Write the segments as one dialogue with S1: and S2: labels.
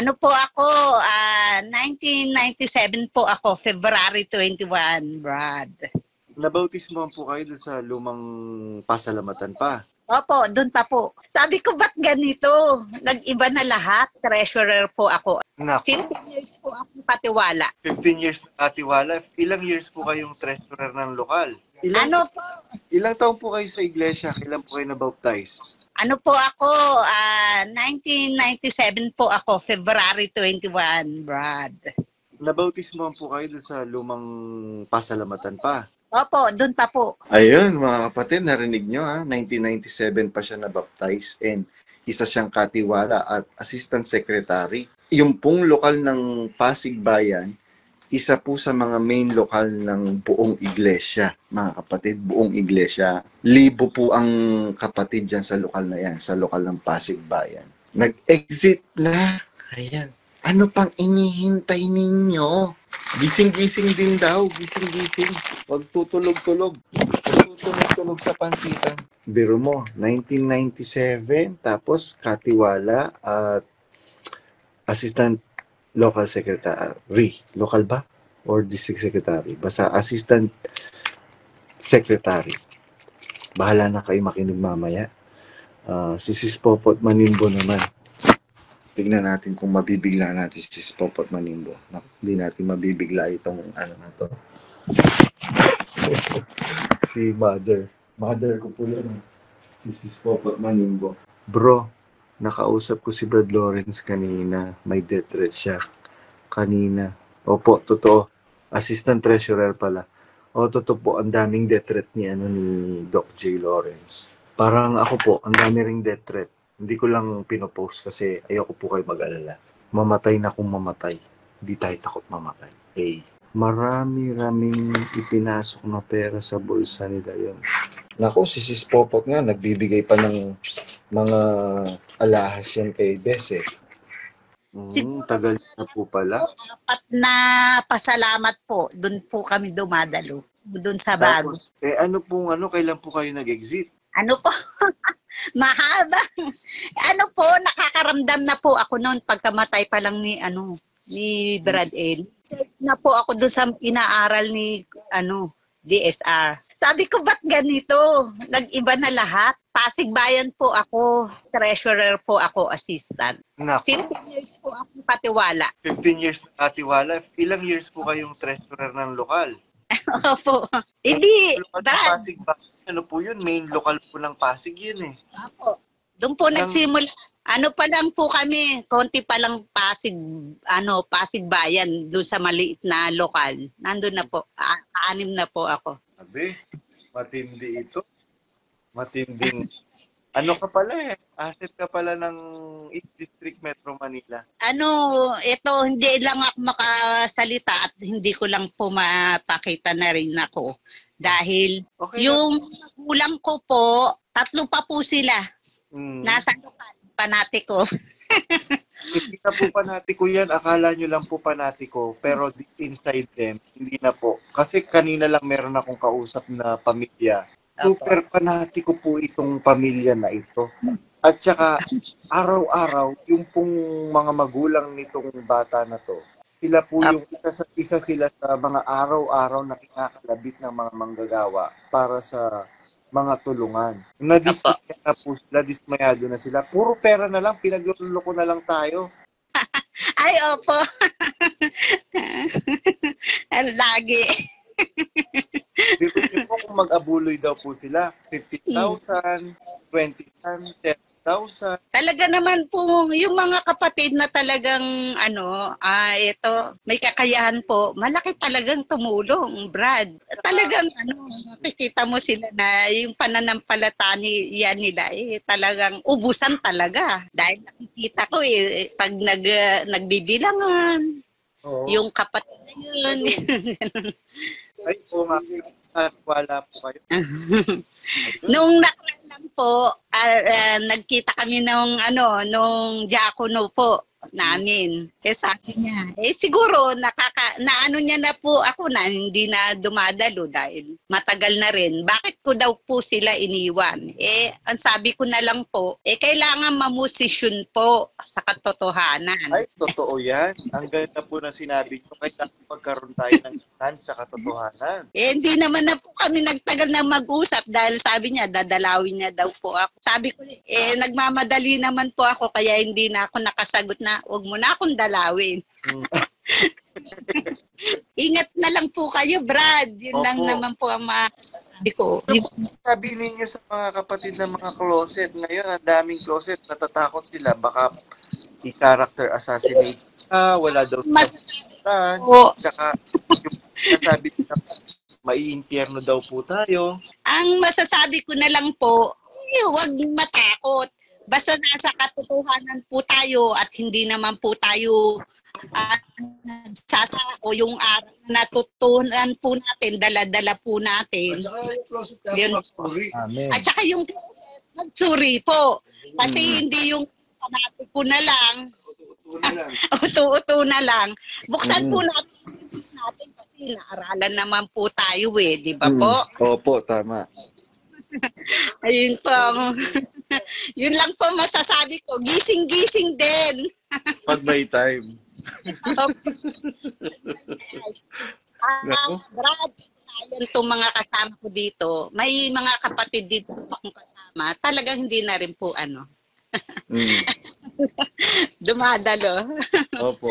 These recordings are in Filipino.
S1: Ano po ako, 1997 po ako, February 21, Brad.
S2: Nabautismohan po kayo doon sa lumang pasalamatan pa.
S1: Opo, doon pa po. Sabi ko, ba't ganito? Nag-iba na lahat. Treasurer po ako.
S2: Naku,
S1: 15 years po ako katiwala.
S2: 15 years na katiwala. Ilang years po kayong treasurer ng lokal?
S1: Ano po?
S2: Ilang taon po kayo sa iglesia? Kailan po kayo nabaptize?
S1: Ano po ako, 1997 po ako, February 21, Brad.
S2: Nabautismohan po kayo doon sa lumang pasalamatan pa.
S1: Opo, doon pa po.
S3: Ayun, mga kapatid, narinig nyo ha, 1997 pa siya na-baptize and isa siyang katiwala at assistant secretary. Yung pong lokal ng Pasig Bayan, isa po sa mga main lokal ng buong iglesia, mga kapatid, buong iglesia. Libo po ang kapatid dyan sa lokal na yan, sa lokal ng Pasig Bayan. Nag-exit na. Ayan. Ano pang inihintay ninyo? Gising-gising din daw, gising-gising. Huwag tutulog-tulog. Tutulog-tulog sa pansitan. Biro mo, 1997, tapos katiwala at assistant local secretary. Local ba? Or district secretary? Basta assistant secretary. Bahala na kayo makinig mamaya. Si Sis Popot Manimbo naman. Tignan natin kung mabibigla natin si Sis Popot Manimbo. Hindi natin mabibigla itong ano na to. Si Mother. Mother ko po yun. Si Sis Popot Manimbo. Bro, nakausap ko si Brad Lawrence kanina. May death threat siya. Kanina. Opo, totoo. Assistant treasurer pala. O, totoo po. Ang daming death threat ni Doc J. Lawrence. Parang ako po, ang dami ring death threat. Hindi ko lang pinopost kasi ayoko po kayo mag-alala. Mamatay na kung mamatay. Hindi tayo takot mamatay. Marami-raming ipinasok na pera sa bulsa nila yun. Nako, si Sis Popot nga, nagbibigay pa ng mga alahas yan kay Bes eh.
S2: Tagal na po pala.
S1: Apat na pasalamat po. Doon po kami dumadalo. Doon sa bago.
S2: Tapos, kailan po kayo nag-exit?
S1: Ano po? Mahaba. Ano po, nakakaramdam na po ako noon pagkamatay pa lang ni Brad L. Na po ako doon sa inaaral ni DSR. Sabi ko, ba't ganito? Nag-iba na lahat. Pasig Bayan po ako, treasurer po ako, assistant.
S2: Naku,
S1: 15 years po ako katiwala.
S2: 15 years na katiwala. Ilang years po kayong treasurer ng lokal?
S1: Opo. Hindi,
S2: Lokal ng
S1: Brad.
S2: Pasig ba? Ano po yun? Main lokal po ng Pasig yun eh.
S1: Opo. Doon po nagsimula. Ano pa lang po kami, konti pa lang Pasig Bayan, doon sa maliit na lokal. Nandun na po, 6 na po ako.
S2: Sabi, matindi ito. Matinding. Ano ka pala eh? Asset ka pala ng East District Metro Manila.
S1: Ito, hindi lang ako makasalita at hindi ko lang po mapakita na rin ako. Dahil
S2: Okay,
S1: yung magulang ko po, 3 pa po sila. Nasa lokal, panatiko.
S2: Hindi na po panatiko yan. Akala nyo lang po panatiko. Pero deep inside them, hindi na po. Kasi kanina lang meron akong kausap na pamilya. Super panatiko po itong pamilya na ito. At saka, araw-araw, yung pong mga magulang nitong bata na to, sila po yung isa sila sa mga araw-araw na kinakalabit ng mga manggagawa para sa mga tulungan. Dismayado na sila. Puro pera na lang, pinagluloko na lang tayo.
S1: Ay, opo. Lagi.
S2: Hindi po kung mag-abuloy daw po sila. 50,000, 20,000, 10,000.
S1: Talaga naman po, yung mga kapatid na talagang, ito, may kakayahan po, malaki talagang tumulong, Brad. Talagang, nakikita mo sila na yung pananampalataya nila, talagang ubusan talaga. Dahil nakikita ko, pag nagbibilangan, yung kapatid na yun.
S2: Ay po, wala po kayo.
S1: Nung nakaraan lang po, nagkita kami nung diakono po. namin. Eh sabi niya, siguro naano niya na po ako na hindi na dumadalo dahil matagal na rin. Bakit ko daw po sila iniwan? Ang sabi ko na lang po, kailangan mamusisyon po sa katotohanan.
S2: Ay, totoo yan. Ang ganda po na sinabi nyo, kailangan magkaroon tayo ng stand sa katotohanan.
S1: Hindi naman na po kami nagtagal na mag-usap dahil sabi niya, dadalawin niya daw po ako. Sabi ko, nagmamadali naman po ako kaya hindi na ako nakasagot na huwag mo na akong dalawin. Ingat na lang po kayo, Brad. Yun
S2: Opo.
S1: lang naman po ang masabi ko.
S2: Sabi ninyo sa mga kapatid ng mga closet, ngayon ang daming closet, natatakot sila, baka i-character assassinate ka, wala daw siya
S1: Po,
S2: tsaka yung nasabi nila, maiimpyerno daw po tayo.
S1: ang masasabi ko na lang po, huwag matakot. Basta nasa katotohanan po tayo at hindi naman po tayo nagsasako yung aral na natutunan po natin, dala-dala po natin. Yun po.
S2: Amen.
S1: At saka yung magsuri po. Kasi hindi yung panati ko na lang, uto-uto na lang. Buksan po natin kasi naaralan naman po tayo di ba po?
S3: Opo, tama.
S1: Ayun po. Yun lang po masasabi ko. Gising-gising din.
S3: Pag may time. Naku.
S1: Brad, yan itong mga kasama ko dito. May mga kapatid dito akong kasama. Talagang hindi na rin po dumadalo.
S3: Opo.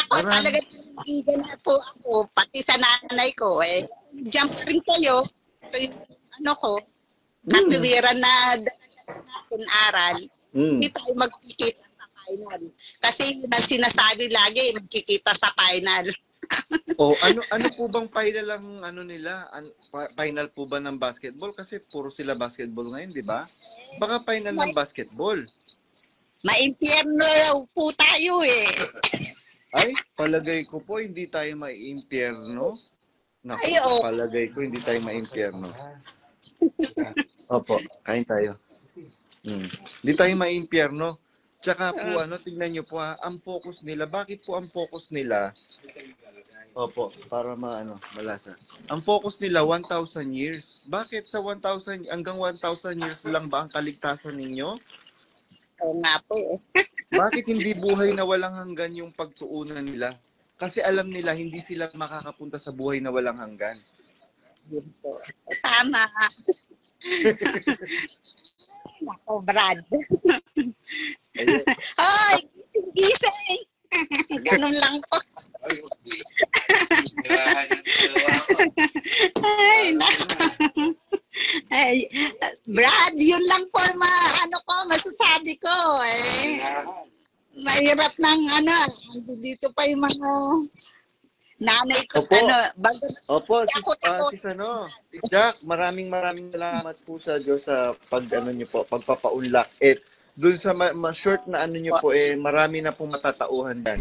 S1: Ako talaga nandigan na po ako. Pati sa nanay ko. Diyan pa rin kayo. Ito yung ko. Katuwiran na dalaga natin aral. Hindi tayo magkikita sa final. Kasi yun ang sinasabi lagi, magkikita sa final.
S3: Ano po bang final ang nila? Final po ba ng basketball? Kasi puro sila basketball ngayon, di ba? Baka final ng basketball.
S1: Maimpyerno po tayo
S3: Ay, palagay ko po hindi tayo maiimpyerno. Naku,
S1: Ay, oo.
S3: palagay ko hindi tayo maiimpyerno. Opo, kain tayo. Hindi tayo maiimpyerno. Tsaka po tingnan nyo po ang focus nila. Bakit po ang focus nila? Opo, para malasa. Ang focus nila 1,000 years. Bakit sa 1,000 hanggang 1,000 years lang ba ang kaligtasan ninyo?
S1: Oo nga po
S3: Bakit hindi buhay na walang hanggan yung pagtuunan nila? Kasi alam nila hindi sila makakapunta sa buhay na walang hanggan.
S1: Yun po. Tama. Nako, Brad. Hoy, gising-gising. Ganun lang po. Ay, Ay, Brad, yun lang po masasabi ko mahirap ng dito pa yung mga nanay ko
S3: Opo, si Jack, maraming salamat po sa Diyos sa niyo po, pagpapaunlak. Dun sa short na niyo po marami na pong matatauhan diyan.